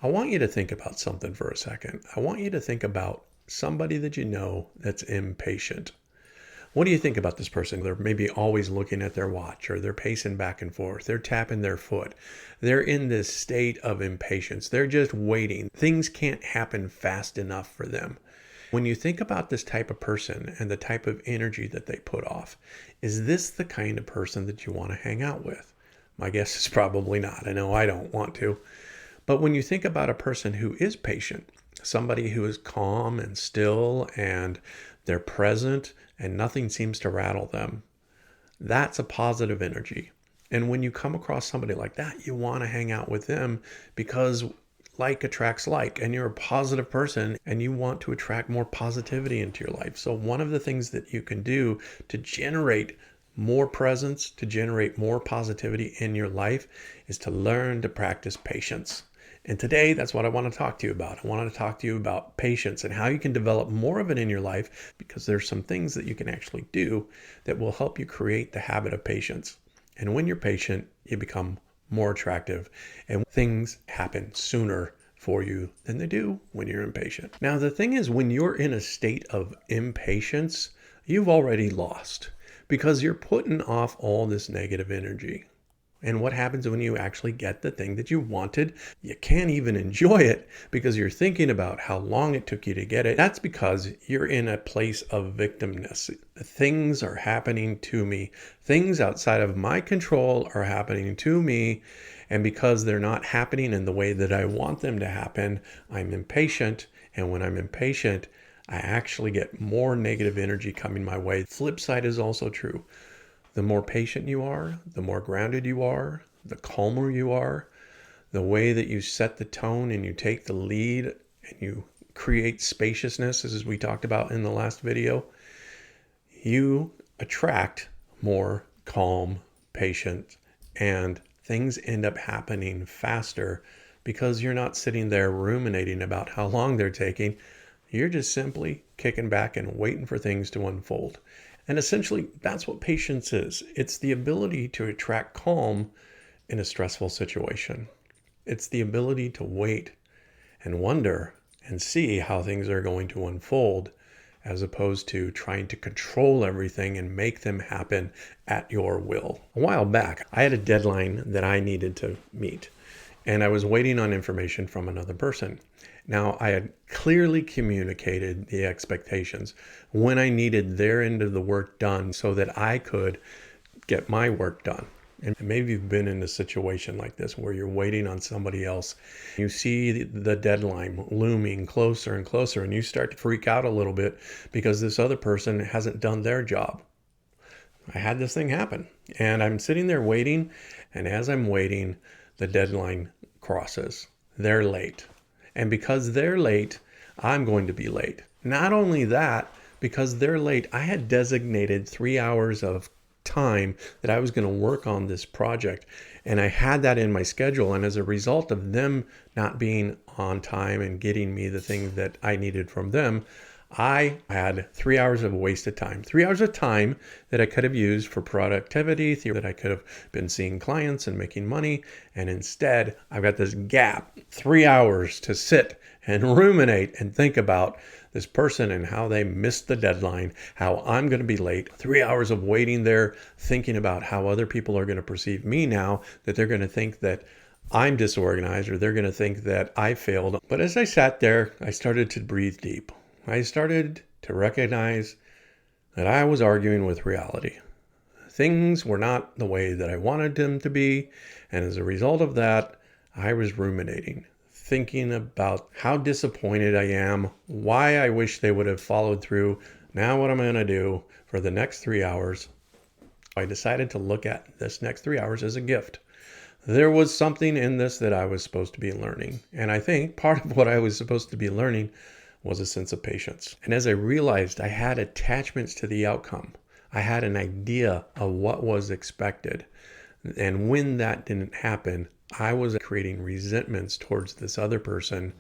I want you to think about something for a second. I want you to think about somebody that you know that's impatient. What do you think about this person? They're maybe always looking at their watch, or they're pacing back and forth. They're tapping their foot. They're in this state of impatience. They're just waiting. Things can't happen fast enough for them. When you think about this type of person and the type of energy that they put off, is this the kind of person that you want to hang out with? My guess is probably not. I know I don't want to. But when you think about a person who is patient, somebody who is calm and still and they're present and nothing seems to rattle them, that's a positive energy. And when you come across somebody like that, you want to hang out with them because like attracts like, and you're a positive person and you want to attract more positivity into your life. So one of the things that you can do to generate more presence, to generate more positivity in your life, is to learn to practice patience. And today, that's what I want to talk to you about. I want to talk to you about patience and how you can develop more of it in your life, because there's some things that you can actually do that will help you create the habit of patience. And when you're patient, you become more attractive and things happen sooner for you than they do when you're impatient. Now, the thing is, when you're in a state of impatience, you've already lost because you're putting off all this negative energy. And what happens when you actually get the thing that you wanted? You can't even enjoy it because you're thinking about how long it took you to get it. That's because you're in a place of victimness. Things are happening to me. Things outside of my control are happening to me. And because they're not happening in the way that I want them to happen, I'm impatient. And when I'm impatient, I actually get more negative energy coming my way. The flip side is also true. The more patient you are, the more grounded you are, the calmer you are, the way that you set the tone and you take the lead and you create spaciousness, as we talked about in the last video, you attract more calm, patient, and things end up happening faster because you're not sitting there ruminating about how long they're taking. You're just simply kicking back and waiting for things to unfold. And essentially, that's what patience is. It's the ability to attract calm in a stressful situation. It's the ability to wait and wonder and see how things are going to unfold, as opposed to trying to control everything and make them happen at your will. A while back, I had a deadline that I needed to meet, and I was waiting on information from another person. Now, I had clearly communicated the expectations when I needed their end of the work done so that I could get my work done. And maybe you've been in a situation like this where you're waiting on somebody else. You see the deadline looming closer and closer, and you start to freak out a little bit because this other person hasn't done their job. I had this thing happen, and I'm sitting there waiting, and as I'm waiting, the deadline crosses. They're late. And because they're late, I'm going to be late. Not only that, because they're late, I had designated 3 hours of time that I was going to work on this project. And I had that in my schedule. And as a result of them not being on time and getting me the thing that I needed from them, I had 3 hours of wasted time. 3 hours of time that I could have used for productivity, that I could have been seeing clients and making money. And instead, I've got this gap, 3 hours to sit and ruminate and think about this person and how they missed the deadline, how I'm going to be late. 3 hours of waiting there, thinking about how other people are going to perceive me now, that they're going to think that I'm disorganized, or they're going to think that I failed. But as I sat there, I started to breathe deep. I started to recognize that I was arguing with reality. Things were not the way that I wanted them to be. And as a result of that, I was ruminating, thinking about how disappointed I am, why I wish they would have followed through. Now what I'm going to do for the next 3 hours. I decided to look at this next 3 hours as a gift. There was something in this that I was supposed to be learning. And I think part of what I was supposed to be learning was a sense of patience. And as I realized I had attachments to the outcome, I had an idea of what was expected. And when that didn't happen, I was creating resentments towards this other person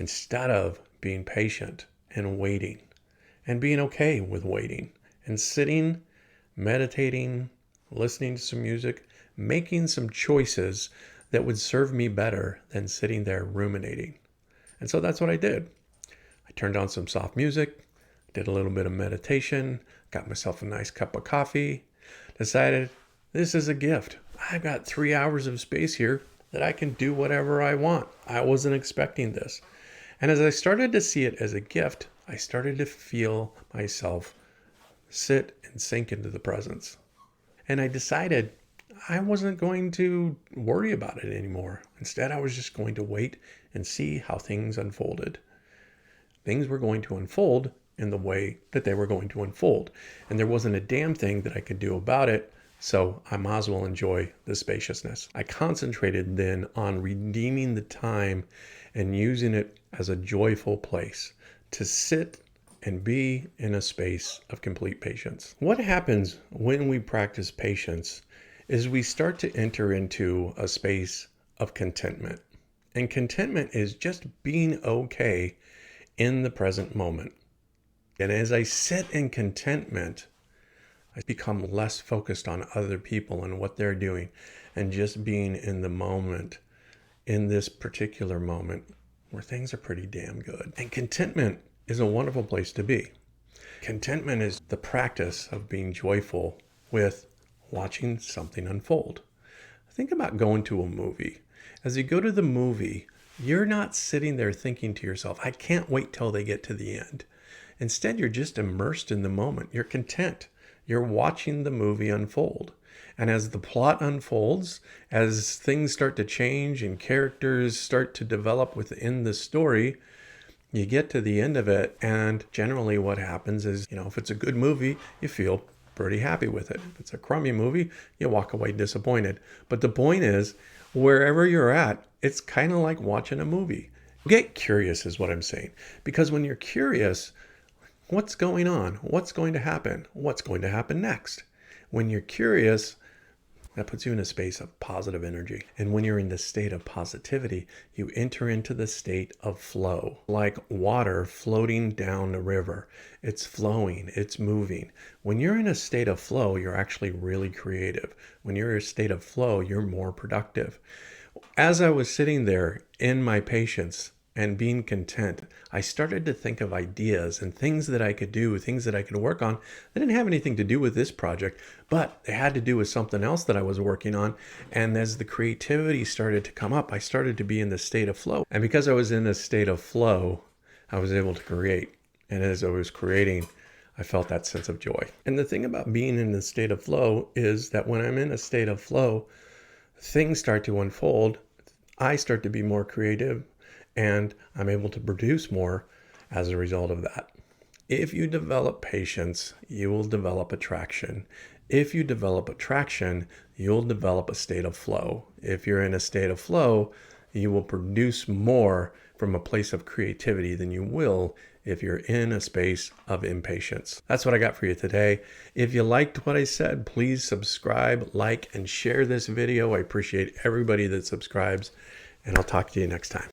instead of being patient and waiting and being okay with waiting and sitting, meditating, listening to some music, making some choices that would serve me better than sitting there ruminating. And so that's what I did. I turned on some soft music, did a little bit of meditation, got myself a nice cup of coffee, decided this is a gift. I've got 3 hours of space here that I can do whatever I want. I wasn't expecting this. And as I started to see it as a gift, I started to feel myself sit and sink into the presence. And I decided I wasn't going to worry about it anymore. Instead, I was just going to wait and see how things unfolded. Things were going to unfold in the way that they were going to unfold. And there wasn't a damn thing that I could do about it. So I might as well enjoy the spaciousness. I concentrated then on redeeming the time and using it as a joyful place to sit and be in a space of complete patience. What happens when we practice patience is we start to enter into a space of contentment. And contentment is just being okay in the present moment. And as I sit in contentment, I become less focused on other people and what they're doing and just being in the moment, in this particular moment where things are pretty damn good. And contentment is a wonderful place to be. Contentment is the practice of being joyful with watching something unfold. Think about going to a movie. As you go to the movie, you're not sitting there thinking to yourself, I can't wait till they get to the end. Instead, you're just immersed in the moment. You're content. You're watching the movie unfold. And as the plot unfolds, as things start to change and characters start to develop within the story, you get to the end of it, and generally what happens is, if it's a good movie, you feel pretty happy with it. If it's a crummy movie, you walk away disappointed. But the point is, wherever you're at, it's kind of like watching a movie. Get curious is what I'm saying. Because when you're curious, what's going on? What's going to happen? What's going to happen next? When you're curious, that puts you in a space of positive energy. And when you're in the state of positivity, you enter into the state of flow, like water floating down a river. It's flowing, it's moving. When you're in a state of flow, you're actually really creative. When you're in a state of flow, you're more productive. As I was sitting there in my patience and being content, I started to think of ideas and things that I could do, things that I could work on. They didn't have anything to do with this project, but they had to do with something else that I was working on. And as the creativity started to come up, I started to be in the state of flow. And because I was in a state of flow, I was able to create. And as I was creating, I felt that sense of joy. And the thing about being in the state of flow is that when I'm in a state of flow, things start to unfold. I start to be more creative, and I'm able to produce more as a result of that. If you develop patience, you will develop attraction. If you develop attraction, you'll develop a state of flow. If you're in a state of flow, you will produce more from a place of creativity than you will if you're in a space of impatience. That's what I got for you today. If you liked what I said, please subscribe, like, and share this video. I appreciate everybody that subscribes, and I'll talk to you next time.